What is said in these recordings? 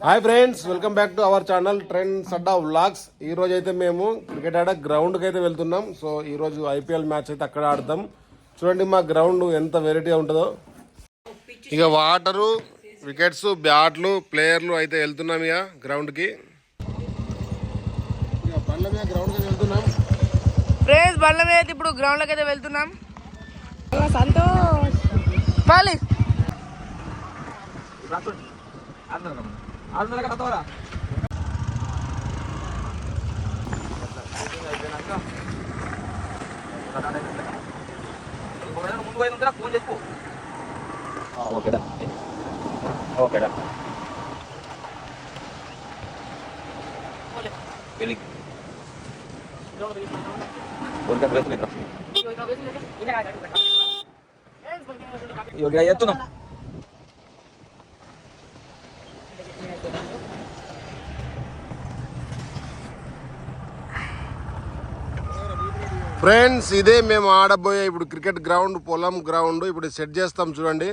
Hi friends, welcome back to our channel trends Adda vlogs. ఈ రోజు అయితే మేము క్రికెట్ ఆడ గ్రౌండ్కి అయితే వెళ్తున్నాం. సో ఈ రోజు ఐపీఎల్ మ్యాచ్ అయితే అక్కడ ఆడతాం. చూడండి మా గ్రౌండ్ ఎంత వెరైటీగా ఉంటుందో. ఇక వాటరు, వికెట్స్, బ్యాట్లు, ప్లేయర్లు అయితే వెళ్తున్నాం ఇక గ్రౌండ్కి. ఇక బండ్ల మీద గ్రౌండ్కి అయితే వెళ్తున్నాం. ఫ్రెండ్స్ బండ్ల మీద అయితే ఇప్పుడు గ్రౌండ్లోకి అయితే వెళ్తున్నాం. సంతోష్ పాలి ఫోన్ చేసుకో. ఓకేడా ఓకేడా ఎత్తున్నా. ఫ్రెండ్స్ ఇదే మేము ఆడబోయే ఇప్పుడు క్రికెట్ గ్రౌండ్, పొలం గ్రౌండ్ ఇప్పుడు సెట్ చేస్తాం. చూడండి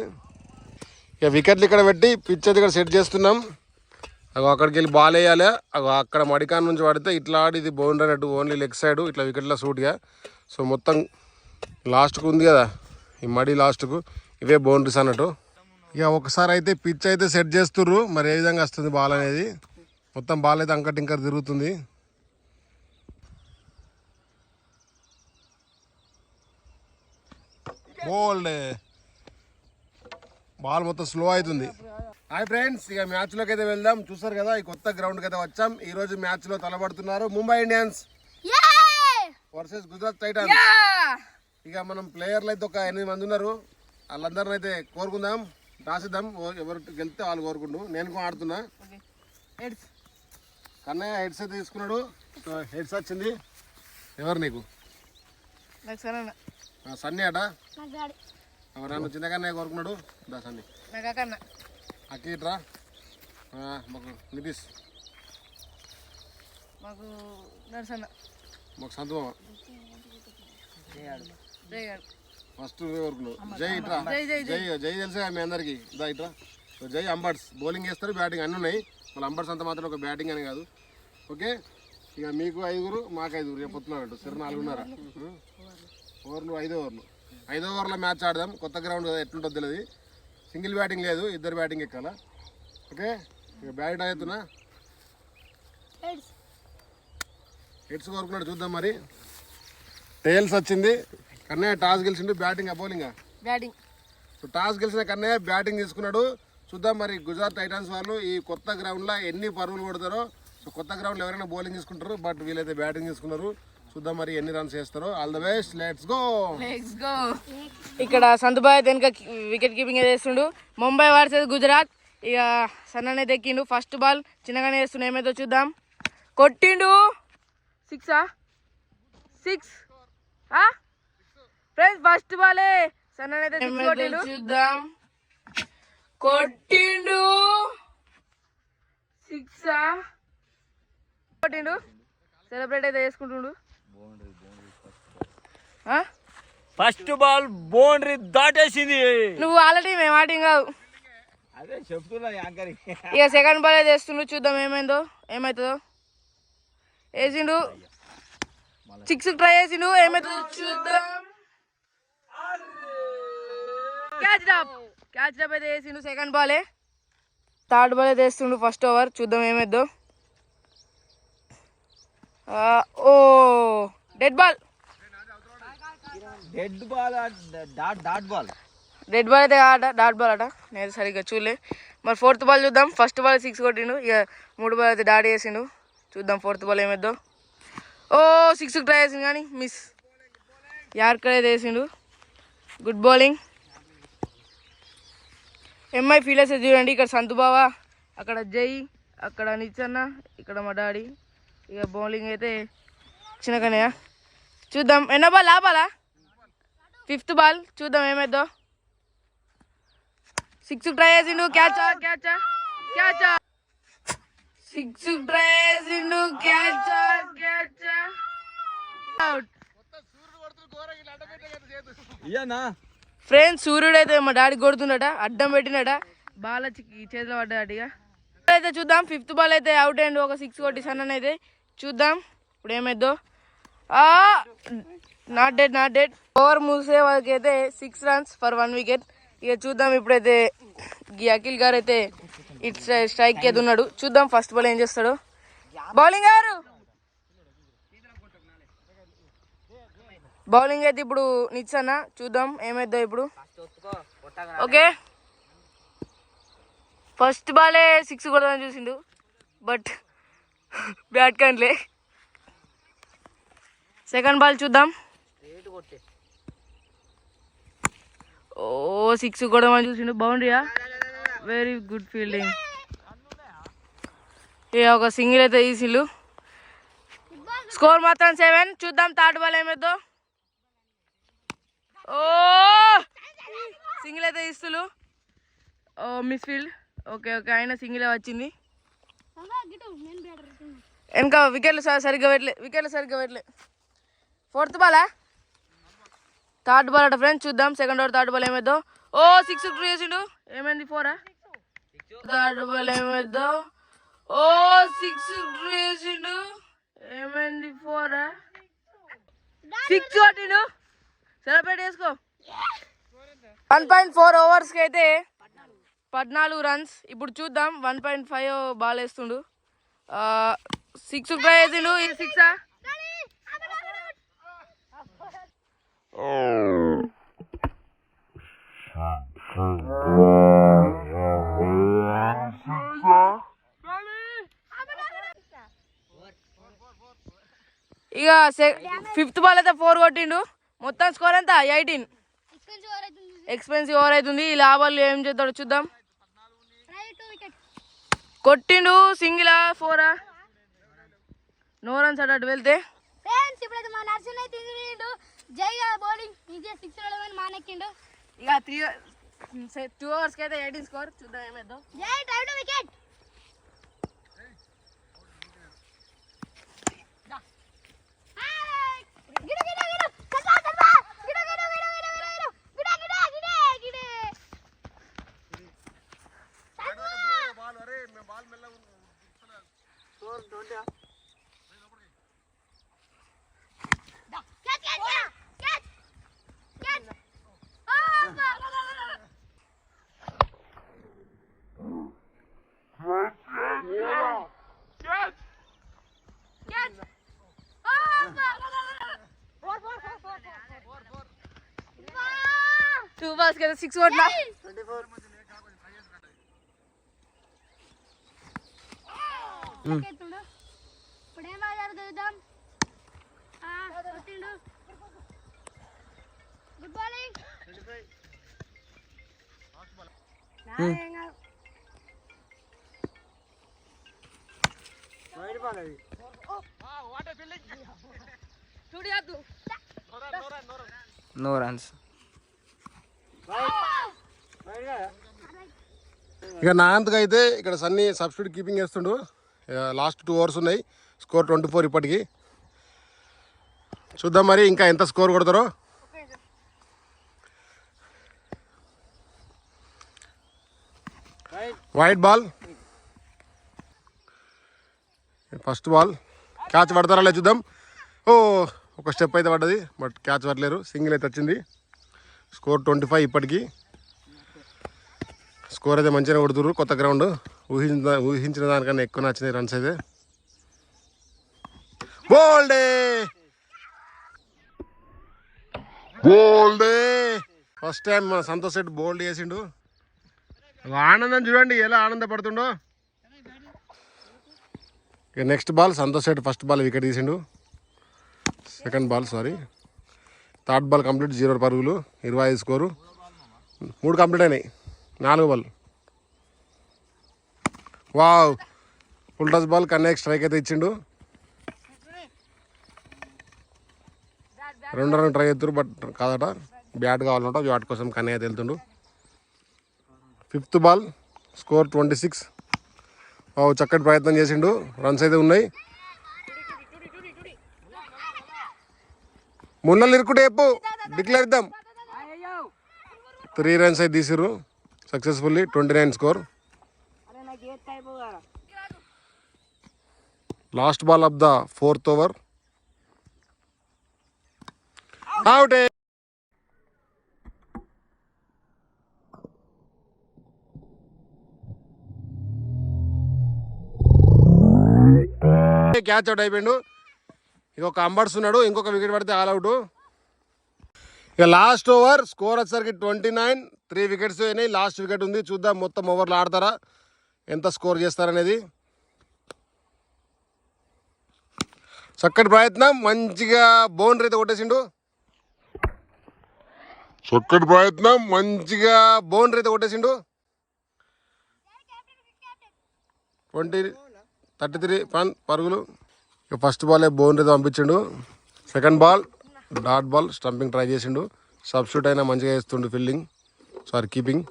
ఇక వికెట్లు ఇక్కడ పెట్టి పిచ్ అయితే ఇక్కడ సెట్ చేస్తున్నాం. అక్కడికి వెళ్ళి బాల్ వేయాలి. అక్కడ మడికాన్ నుంచి పడితే ఇట్లా ఆడి ఇది బౌండరీ అన్నట్టు, ఓన్లీ లెగ్ సైడ్ ఇట్లా వికెట్ల సూట్గా. సో మొత్తం లాస్ట్కు ఉంది కదా ఈ మడి, లాస్ట్కు ఇవే బౌండరీస్ అన్నట్టు. ఇక ఒకసారి అయితే పిచ్ అయితే సెట్ చేస్తుర్రు. మరి ఏ విధంగా వస్తుంది బాల్ అనేది. మొత్తం బాల్ అయితే అంకటింకర్ తిరుగుతుంది. బోల్డ్ బాల్ మొత్తం స్లో అవుతుంది. హాయ్ ఫ్రెండ్స్, ఇక మ్యాచ్లోకి అయితే వెళ్దాం. చూసారు కదా ఈ కొత్త గ్రౌండ్కి అయితే వచ్చాం. ఈ రోజు మ్యాచ్లో తలబడుతున్నారు Mumbai Indians versus Gujarat Titans. ఇక మనం ప్లేయర్లు అయితే ఒక 8 మంది ఉన్నారు. వాళ్ళందరిని అయితే కోరుకుందాం, రాసిద్దాం. ఎవరు గెలిస్తే వాళ్ళు కోరుకుంటూ. నేను ఆడుతున్నా. కన్నయ్య హెడ్స్ అయితే తీసుకున్నాడు. హెడ్స్ వచ్చింది. ఎవరు నీకు? సన్నీ అట. నన్ను చిన్నకన్నయ్య కోరుకున్నాడు. దా సన్నీ అక్కీట్రా. మాకు నితీష్, మాకు సంతమామ. ఫస్ట్ కోరుకున్నాడు. జై ఇట్రా. జై తెలుసా మీ అందరికి. దా ఇట్రా. జై అంబర్స్ బౌలింగ్ వేస్తారు, బ్యాటింగ్ అన్నీ ఉన్నాయి. మళ్ళీ అంబర్స్ అంతా మాత్రం ఒక బ్యాటింగ్ అని కాదు. ఓకే, ఇక మీకు 5, మాకు 5 రేపు వస్తున్నారు. సరే 4:30 ఓవర్లు, 5 ఓవర్లు. 5 ఓవర్ల మ్యాచ్ ఆడదాం. కొత్త గ్రౌండ్ కదా, ఎట్లుంటుందో తెలియదు. సింగిల్ బ్యాటింగ్ లేదు, ఇద్దరు బ్యాటింగ్ ఎక్కాలా. ఓకే, ఇక బ్యాట్ అవుతున్నా. హెడ్స్ కోరుకున్నాడు. చూద్దాం మరి. టేల్స్ వచ్చింది. కన్నయ్య టాస్ గెలిచిండు. Batting bowling batting. So toss గెలిచిన కన్నయ్య బ్యాటింగ్ తీసుకున్నాడు. చూద్దాం మరి గుజరాత్ టైటన్స్ వాళ్ళు ఈ కొత్త గ్రౌండ్లో ఎన్ని పరుగులు కొడతారో. సో కొత్త గ్రౌండ్లో ఎవరైనా బౌలింగ్ తీసుకుంటారు, బట్ వీళ్ళైతే బ్యాటింగ్ తీసుకున్నారు. చూద్దాం మరి ఎన్ని రన్స్ చేస్తారో. All the best, let's go. ఇక్కడ సంతుబాయ్ వెనుక వికెట్ కీపింగ్ చేస్తుండు. ముంబై వర్సెస్ గుజరాత్. ఇక సన్ననే దెక్కిండు. ఫస్ట్ బాల్ చిన్నగానే వేస్తుండు. ఏమైతే చూద్దాం. కొట్టిండు. 6 ఫ్రెండ్స్ ఫస్ట్ బాలే సన్ననైతే చూద్దాం. కొట్టిండు. 6 కొట్టిండు. సెలబ్రేట్ అయితే చేసుకుంటుండు. ఫస్ట్ బాల్ బౌండరీ దాటేసింది. నువ్వు ఆల్రెడీ మేము ఆటింగ్ కావు. అదే చెప్తున్నా. ఇక సెకండ్ బాల్ అయితే వేస్తుండు. చూద్దాం ఏమవుతుందో. వేసిండు. 6 ట్రై చేసిండు. ఏమవుతుందో చూద్దాం. క్యాచ్ డ్రాప్ అయితే వేసిండు. సెకండ్ బాలే. థర్డ్ బాల్ అయితే వేస్తుండు. ఫస్ట్ ఓవర్ చూద్దాం ఏమైద్దో. Oh dead ball. Dead ball dot ball. Dead ball అయితే డాట్ బాల్ అట. నేను సరిగ్గా చూడలే. మరి ఫోర్త్ బాల్ చూద్దాం. ఫస్ట్ బాల్ 6 కొట్టిండు. ఇక 3 బాల్ అయితే డాట్ చేసిండు. చూద్దాం ఫోర్త్ బాల్ ఏమైద్దో. ఓ 6 ట్రై చేసిండు కానీ మిస్. యార్కర్ అయితే వేసిండు. Good bowling. ఎంఐ ఫీల్డర్స్ చూడండి. ఇక్కడ సంతుబావ, అక్కడ జై, అక్కడ నిచ్చన్న, ఇక్కడ మా డాడీ. ఇక బౌలింగ్ అయితే చిన్నగానే. చూద్దాం ఎన్నో బాల్. Bala 5th ball. చూద్దాం ఏమైద్దో. 6 ట్రై చేసిండు. క్యాచ్ 6 ట్రై చేసిండు. Catch out. ఫ్రెండ్స్ సూర్యుడు అయితే మా డాడీ కొడుతుండట. అడ్డం పెట్టినట. బాల్ వచ్చి చేతిలో పడ్డాడు. ఇక అయితే చూద్దాం. 5th బాల్ అయితే అవుట్ అండ్ ఒక 6 కొట్టి సన్నన్ అయితే చూద్దాం ఇప్పుడు ఏమైద్దో. నాట్ డెడ్ ఓవర్ మూసే వాళ్ళకి అయితే 6 runs ఫర్ 1 wicket. ఇక చూద్దాం ఇప్పుడైతే ఈ అఖిల్ గారు అయితే ఇట్ స్ట్రైక్ అయితే ఉన్నాడు. చూద్దాం ఫస్ట్ బాల్ ఏం చేస్తాడు. బౌలింగ్ గారు బౌలింగ్ అయితే ఇప్పుడు నిచ్చానా చూద్దాం ఏమైద్దో ఇప్పుడు. ఓకే ఫస్ట్ బాలే 6 కొడదామని చూసిండు బట్ బ్యాట్ కంట్లే. సెకండ్ బాల్ చూద్దాం. ఓ 6 కొడదామని చూసిండు. బౌండరీయా వెరీ గుడ్ ఫీల్డింగ్. ఇక ఒక సింగిల్ అయితే తీసిండు. స్కోర్ మాత్రం 7. చూద్దాం థర్డ్ బాల్ ఏమైద్దో. ఓ సింగిల్ అయితే ఇస్తులు. ఓ మిస్ ఫీల్డ్. ఓకే అయినా సింగిల్ వచ్చింది. వెనక వికెట్లు సరిగ్గా పెట్టలే. 4th బాలా థర్డ్ బాల్ అట ఫ్రెండ్స్. చూద్దాం సెకండ్ ఓవర్ థర్డ్ బాల్ ఏమైద్దో. ఓ 6 వేసిండు. ఏమైంది 4 థర్డ్ బాల్ ఏమైద్దో. ఓ 6 వేసిండు. ఏమైంది 4 6 కొట్టిండు. సెలబ్రేట్ చేసుకో. 1.4 ఓవర్స్కి అయితే 14 runs. ఇప్పుడు చూద్దాం 1.5 బాల్ వేస్తుండు. 6 ట్రై చేసిండు. ఇది 6 ఇక 5th బాల్ అయితే 4 కొట్టిండు. మొత్తం స్కోర్ ఎంత 18. ఎక్స్పెన్సివ్ ఓవర్ అవుతుంది. ఈ లాభాలు ఏం చేస్తాడో చూద్దాం. కొట్టిండు సింగిలా 4 నో రన్స్ అటు వెళ్తే. ఇక 2 ఓవర్స్కి అయితే 18 స్కోర్. చూద్దాం ఏమైద్దో. టూ బాల్స్ కదా 6 కొట్టినా. No runs. ఇక నా అంతగా అయితే ఇక్కడ సన్నీ సబ్స్టిట్యూట్ కీపింగ్ చేస్తుండు. లాస్ట్ 2 ఓవర్స్ ఉన్నాయి. స్కోర్ 24 ఇప్పటికి. చూద్దాం మరి ఇంకా ఎంత స్కోర్ కొడతారో. Wide ball first ball. Catch పడతారా లేదు చూద్దాం. ఓ ఒక స్టెప్ అయితే పడ్డది బట్ క్యాచ్ పడలేరు. సింగిల్ అయితే వచ్చింది. స్కోర్ 25 ఇప్పటికి. స్కోర్ అయితే మంచిగా కొడుతున్నారు. కొత్త గ్రౌండ్ ఊహించిన దానికన్నా ఎక్కువ నచ్చినాయి రన్స్ అయితే. బోల్డే first time Santosh Shetty bowled చేసిండు. ఆనందం చూడండి ఎలా ఆనందపడుతుండో. ఇక next ball Santosh Shetty first ball wicket తీసిండు. Second ball third ball complete 0 పరుగులు 25 స్కోరు. 3 కంప్లీట్ అయినాయి. 4 ball. Wow full touch ball. Kannayya strike అయితే ఇచ్చిండు. 2 రన్ ట్రై చేస్తారు బట్ కాదట. బ్యాట్ కావాలంట. బ్యాట్ కోసం కన్నయ్య అయితే వెళ్తుండు. 5th ball score 26. చక్కటి ప్రయత్నం చేసిండు. రన్స్ అయితే ఉన్నాయి. మున్నలు ఇరుకుంటే చెప్పు డిక్లేర్ ఇద్దాం. 3 runs అయితే తీసిరు successfully. 29 score. Last ball of the 4th over. Out. Catch out అయిపోయిండు. ఇంకొక అంబర్స్ ఉన్నాడు, ఇంకొక వికెట్ పడితే ఆల్ అవుట్. ఇక లాస్ట్ ఓవర్ స్కోర్ వచ్చేసరికి 29, 3 వికెట్స్ అయినాయి. లాస్ట్ వికెట్ ఉంది, చూద్దాం మొత్తం ఓవర్లు ఆడతారా, ఎంత స్కోర్ చేస్తారనేది. చక్కటి ప్రయత్నం, మంచిగా బౌండరీ అయితే కొట్టేసిండు. చక్కటి ప్రయత్నం, మంచిగా బౌండరీ అయితే కొట్టేసిండు. 33 పరుగులు. ఇక ఫస్ట్ బాల్ బౌండరీ అయితే పంపించిండు. Second ball dot ball, stumping try చేసిండు. సబ్స్టిట్యూట్ అయినా మంచిగా వేస్తుండు ఫీల్డింగ్, కీపింగ్.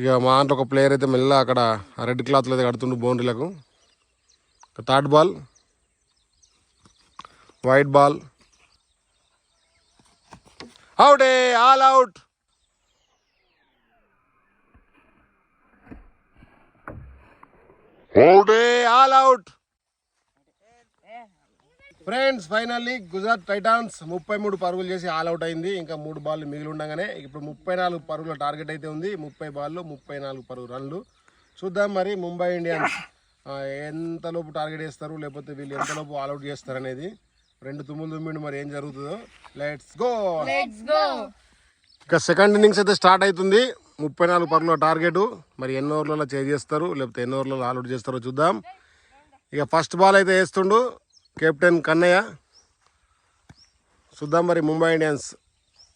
ఇక మా దాంట్లో ఒక ప్లేయర్ అయితే మెల్ల అక్కడ రెడ్ క్లాత్లో అయితే కడుతుండు బౌండరీలకు. Third ball wide ball, out, all out. All out. Friends, finally Gujarat Titans 33 పరుగులు చేసి ఆల్ అవుట్ అయింది. ఇంకా 3 బాల్ మిగిలి ఉండగానే ఇప్పుడు 34 పరుగుల టార్గెట్ అయితే ఉంది. 30 బాల్లో 34 పరుగు రన్లు. చూద్దాం మరి ముంబై ఇండియన్స్ ఎంతలోపు టార్గెట్ చేస్తారు, లేకపోతే వీళ్ళు ఎంతలోపు ఆల్ అవుట్ చేస్తారు అనేది. 2 తుమ్ములు తుమ్మిండు, మరి ఏం జరుగుతుందో. Let's go. ఇక సెకండ్ ఇన్నింగ్స్ అయితే స్టార్ట్ అవుతుంది. 34 పరుగుల టార్గెట్. మరి ఎన్ని ఓవర్లలో చేంజ్ చేస్తారు, లేకపోతే ఎన్ని ఓవర్లలో ఆల్ అవుట్ చేస్తారో చూద్దాం. ఇక ఫస్ట్ బాల్ అయితే వేస్తుండు కెప్టెన్ కన్నయ్య. చూద్దాం మరి ముంబై ఇండియన్స్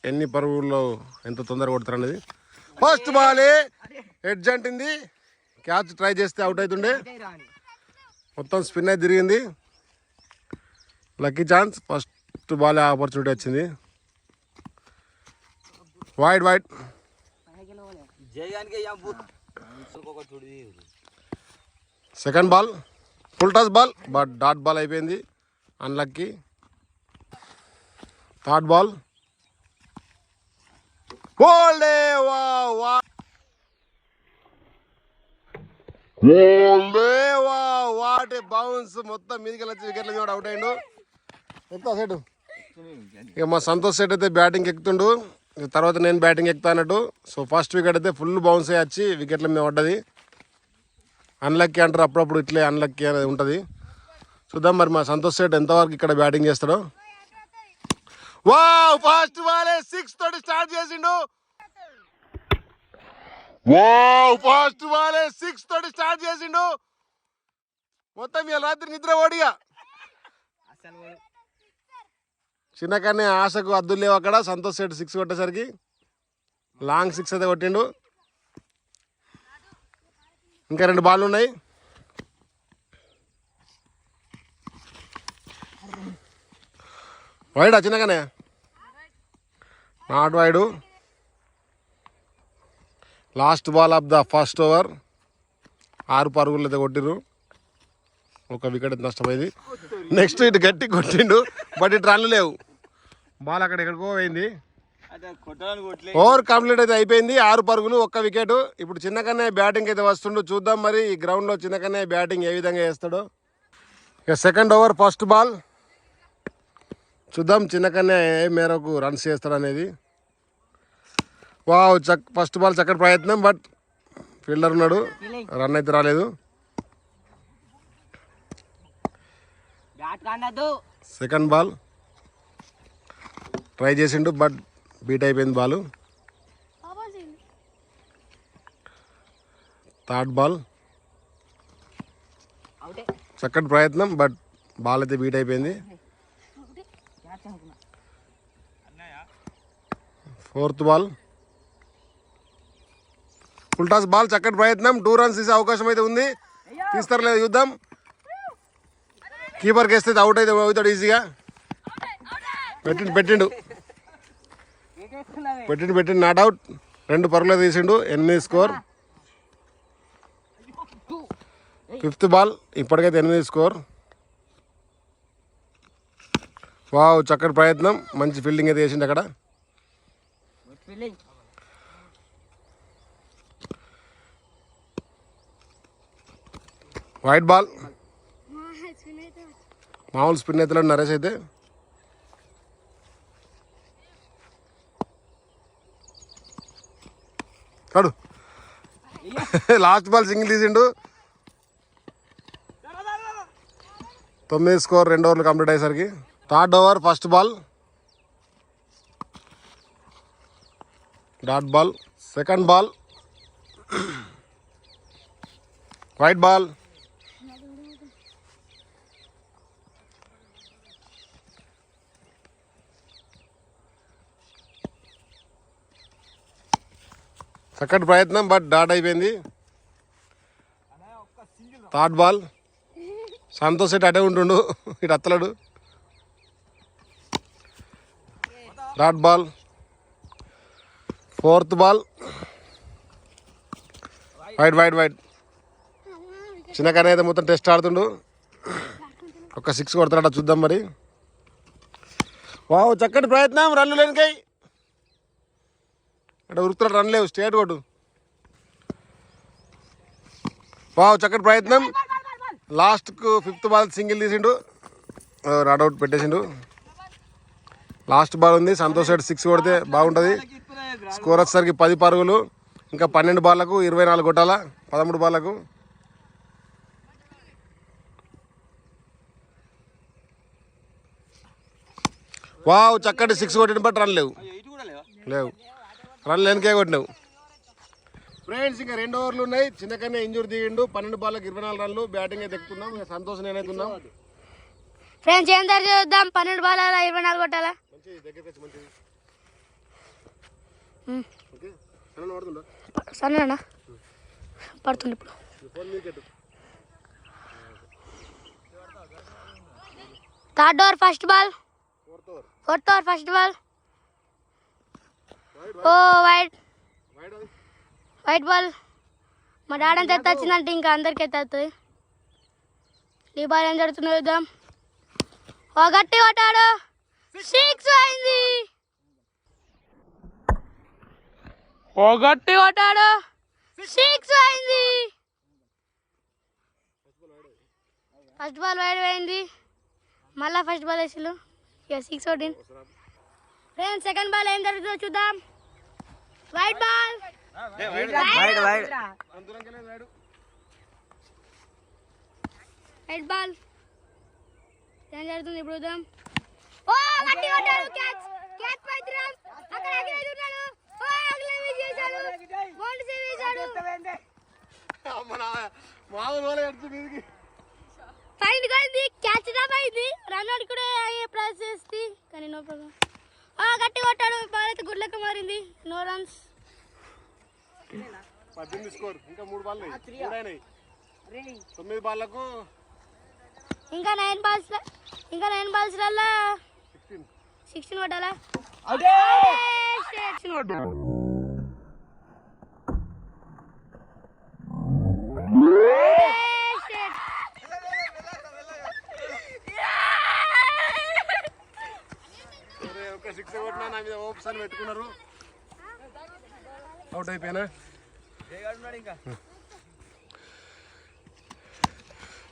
ఎన్ని పరుగుల్లో ఎంత తొందరగా కొడతారు అనేది. ఫస్ట్ బాలే ఎడ్జ్ అంటింది, క్యాచ్ ట్రై చేస్తే అవుట్ అవుతుండే. మొత్తం స్పిన్ అయితే తిరిగింది. Lucky chance, first ball opportunity వచ్చింది. Wide. Second ball full toss ball, but dot ball అయిపోయింది, unlucky. Third ball bowled, what a bounce. మొత్తం మీదికి వచ్చి వికెట్ల మీద అవుట్ అయ్యిండు. ఎక్కుతా సెట్. ఇక మా సంతోష్ సెట్ అయితే బ్యాటింగ్ ఎక్కుతుండు, తర్వాత నేను బ్యాటింగ్ ఎక్కుతా అన్నట్టు. సో ఫస్ట్ వికెట్ అయితే ఫుల్ బౌన్స్ అయ్యి వచ్చి వికెట్ల మీద పడ్డది. అన్లక్కీ అంటారు అప్పుడప్పుడు, ఇట్లే అన్లక్కీ అనేది ఉంటుంది. చూద్దాం మరి మా సంతోష్ సెట్ ఎంతవరకు ఇక్కడ బ్యాటింగ్ చేస్తాడో. వావ్, ఫస్ట్ బాల్ 6 తోటి స్టార్ట్ చేసిండు. ఫస్ట్ బాల్ 6 తోటి స్టార్ట్ చేసిండు. మొత్తం ఇవాళ రాత్రి నిద్ర ఓడిగా. చిన్నకనే ఆశకు అద్దులు లేవు అక్కడ. సంతోష్ సెట్ 6 కొట్టేసరికి లాంగ్ 6 అయితే కొట్టిండు. ఇంకా 2 బాల్ ఉన్నాయి. వైడా చిన్నగానే, not wide. Last ball of the first over. 6 పరుగులు అయితే కొట్టిర్రు, 1 వికెట్ అయితే నష్టపోయింది. నెక్స్ట్ ఇటు గట్టి కొట్టిండు, బట్ ఇటు రన్లు లేవు. బాల్ అక్కడ ఎక్కడికో పోయింది. ఓవర్ కంప్లీట్ అయితే అయిపోయింది. 6 పరుగులు, 1 వికెట్. ఇప్పుడు చిన్నకనే బ్యాటింగ్ అయితే వస్తుండు. చూద్దాం మరి ఈ గ్రౌండ్లో చిన్నకనే బ్యాటింగ్ ఏ విధంగా చేస్తాడో. ఇక సెకండ్ ఓవర్ ఫస్ట్ బాల్. చూద్దాం చిన్నకనే ఏ మేరకు రన్స్ చేస్తాడు అనేది. వావ్, ఫస్ట్ బాల్ చక్కటి ప్రయత్నం, బట్ ఫీల్డర్ ఉన్నాడు, రన్ అయితే రాలేదు. సెకండ్ బాల్ ట్రై చేసిండు, బట్ బీట్ అయిపోయింది బాల్. థర్డ్ బాల్ చక్కటి ప్రయత్నం, బట్ బాల్ అయితే బీట్ అయిపోయింది. Fourth ball full toss ball, చక్కటి ప్రయత్నం, 2 రన్స్ తీసే అవకాశం అయితే ఉంది. తీస్తారు లేదు చూద్దాం. కీపర్కి వేస్తే అవుట్ అయితే అవుతాడు ఈజీగా. పెట్టిండు నాట్ అవుట్. 2 పరుగులు తీసిండు, 8 స్కోర్. 5th బాల్, ఇప్పటికైతే 8 స్కోర్. వావ్, చక్కటి ప్రయత్నం, మంచి ఫీల్డింగ్ అయితే చేసిండు అక్కడ. White ball. మామూలు స్పిన్ అయితే నరేష్ అయితే. కాడు లాస్ట్ బాల్ సింగిల్ తీసిండు. 9 స్కోర్. 2 ఓవర్లు కంప్లీట్ అయ్యేసరికి. Third over first ball dot ball. Second ball wide ball. చక్కటి ప్రయత్నం బట్ డాట్ అయిపోయింది. థర్డ్ బాల్ సంతోష్ ఇటు అటే ఉంటుండు, ఇటు అత్తలేడు. Dot ball. Fourth ball wide wide wide. చిన్నకనే అయితే మొత్తం టెస్ట్ ఆడుతుండు. ఒక 6 కొడతాడ చూద్దాం మరి. వావ్ చక్కటి ప్రయత్నం. రన్లు లేనికై అంటే ఉరుకుతాడు. రన్ లేవు. స్టేట్ కొట్టు. వావ్ చక్కటి ప్రయత్నం. లాస్ట్కు 5th బాల్ సింగిల్ తీసిండు. రన్అట్ పెట్టేసిండు. లాస్ట్ బాల్ ఉంది. సంతోష్ రెడ్డి 6 కొడితే బాగుంటుంది. స్కోర్ వచ్చేసరికి 10 పరుగులు. ఇంకా 12 బాళ్లకు 24 కొట్టాల. 13 బాళ్లకు. వావ్ చక్కటి 6 కొట్టిన బట్ రన్ లేవు. రన్ లేనికే కొట్టినావు. ఫ్రెండ్స్ ఇంకా 2 ఓవర్లు ఉన్నాయి. చిన్నకన్నా ఇంజూర్ దిగిండు. 12 బాళ్ళకి 24 రన్లు. బ్యాటింగ్ అయితే ఎక్కుతున్నాం. ఇంకా సంతోష్ నేనైతే ఉన్నాం. ఫ్రెండ్స్ ఏం చూద్దాం. 12 బాల్ 24 కొట్టాలా. సరేనా పడుతుంది ఇప్పుడు. Third over first ball. Fourth over first ball. Oh wide wide ball. మా డాడీ ఎంత ఎత్త వచ్చిందంటే ఇంకా అందరికి ఎత్తుంది. ఈ బాల్ ఏం జరుగుతుందో చూద్దాం. ఓ గట్టి కొట్టాడు. 6 అయింది. ఓ గట్టి కొట్టాడు. 6 అయింది. ఫస్ట్ బాల్ వైడ్ అయింది. మళ్ళా ఫస్ట్ బాల్ వేసిళ్ళు. ఇక 6 కొట్టింది. ఫ్రెండ్స్ సెకండ్ బాల్ ఏం జరుగుతుందో చూద్దాం. White ball. Wide white ball ఏం జరుగుతుంది ఇప్పుడు చూద్దాం. ఓ గట్టి కొట్టాడు. క్యాచ్ క్యాచ్ పైత్రం అక్కడ అగిరేజ్ ఉన్నాడు. ఓ అగిరేజ్ చేశాడు. బౌండ్ సేవ్ చేశాడు. ఫైన్ కొడింది. క్యాచ్ డ్రాప్ అయింది. రన్ అవుట్ కూడా అయ్యే ప్రైస్ చేస్తుంది కానీ నో ప్రాబ్లం. ఓ గట్టి కొట్టాడు. బాల్ అయితే గుడ్ లెక్క మారింది. No runs. 18 స్కోర్. ఇంకా 3 బాల్ 9 బాళ్లకు ఇంకా 9 బాల్స్లలో 16 కొట్టాలా. ఒక 6 కొట్టినా నా మీద ఓప్స్ అని పెట్టుకున్నారు. అవుట్ అయిపోయినా.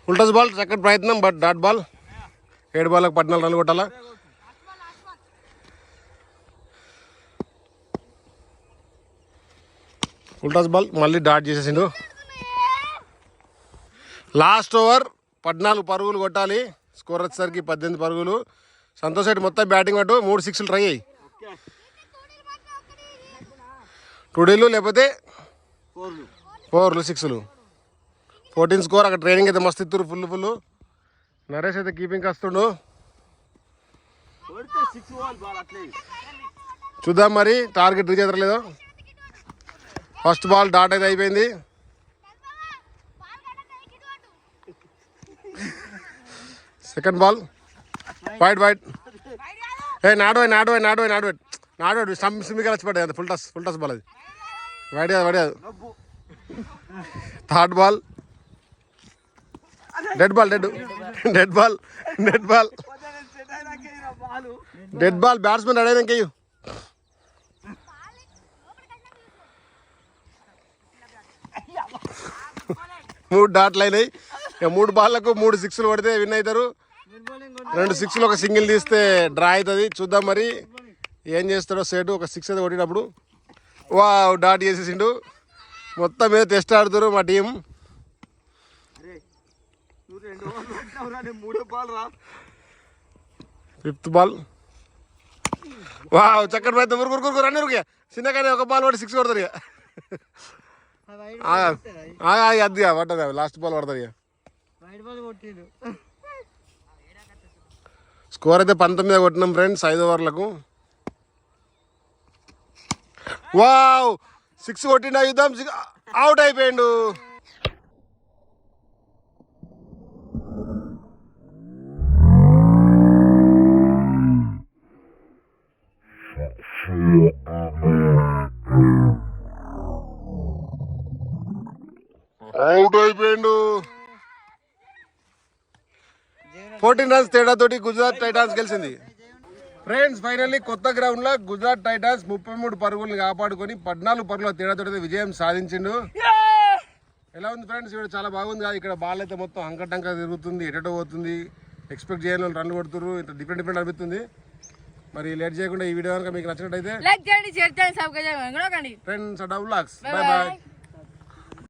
ఉల్టాస్ బాల్ చక్కటి ప్రయత్నం బట్ డాట్ బాల్. 7 బాళ్ళకు 14 రన్లు కొట్టాలా. ఉల్టాస్ బాల్ మళ్ళీ డాట్ చేసేసిండు. లాస్ట్ ఓవర్ 14 పరుగులు కొట్టాలి. స్కోర్ వచ్చేసరికి 18 పరుగులు. సంతోష్ రెడ్డి మొత్తం బ్యాటింగ్ పట్టు. 3 6లు ట్రై అయ్యి. 2 డీలు లేకపోతే 4లు 6లు. 14 స్కోర్. అక్కడ ట్రైనింగ్ అయితే మస్తు ఇస్తారు. ఫుల్. నరేష్ అయితే కీపింగ్ వస్తుండు. చూద్దాం మరి టార్గెట్ రీచ్ అవుతారో లేదో. ఫస్ట్ బాల్ డాట్ అయితే అయిపోయింది. Second ball wide wide. నాడు సిమ్మిగా వచ్చి పడ్డాయి. అది ఫుల్ టస్ బాల్. అది వైట్ కాదు. Third ball dead ball. Batsmen ready ఇంకయ్యు. 3 డాట్లు అయినాయి. ఇక 3 బాళ్ళకు 3 సిక్స్లు కొడితే విన్ అవుతారు. 2 సిక్స్లు ఒక సింగిల్ తీస్తే డ్రా అవుతుంది. చూద్దాం మరి ఏం చేస్తాడో సేటు. ఒక 6 అయితే కొట్టినప్పుడు వా డాట్ చేసేసిండు. మొత్తం మీద టెస్ట్ ఆడుతారు మా టీం. 5th బాల్ వా చక్కటి ప్రయత్నం. ఊరుకు అన్నీ ఊరికే చిన్నగానే ఒక బాల్ పడి 6 కొడతారు. ఇక అదిగా పట్టదు. లాస్ట్ బాల్ పడుతుంది. ఇక స్కోర్ అయితే 19 కొట్టినాం ఫ్రెండ్స్ 5 ఓవర్లకు. వావ్ 6 కొట్టిండు. యుద్ధం అవుట్ అయిపోయిండు. అవుట్ అయిపోయిండు. 14 రన్స్ తేడాతోటి గుజరాత్ టైటాన్స్ గెలిచింది. ఫ్రెండ్స్ ఫైనల్లీ కొత్త గ్రౌండ్ లో గుజరాత్ టైటాన్స్ 33 పరుగులను కాపాడుకొని 14 పరుగుల తేడాతోటి విజయం సాధించిండు. ఎలా ఉంది ఫ్రెండ్స్? ఇక్కడ చాలా బాగుంది కదా. ఇక్కడ బాల్ అయితే మొత్తం అంకటంక తిరుగుతుంది, ఎటో పోతుంది. ఎక్స్పెక్ట్ చేయని వాళ్ళు రన్లు కొడుతున్నారు. ఇంత డిఫరెంట్ అనిపిస్తుంది. మరి లేట్ చేయకుండా ఈ వీడియో కనుక మీకు నచ్చినట్టయితే లైక్ చేయండి, షేర్ చేయండి, సబ్స్క్రైబ్ చేయండి. ఫ్రెండ్స్ డబుల్ లాక్స్. Bye bye.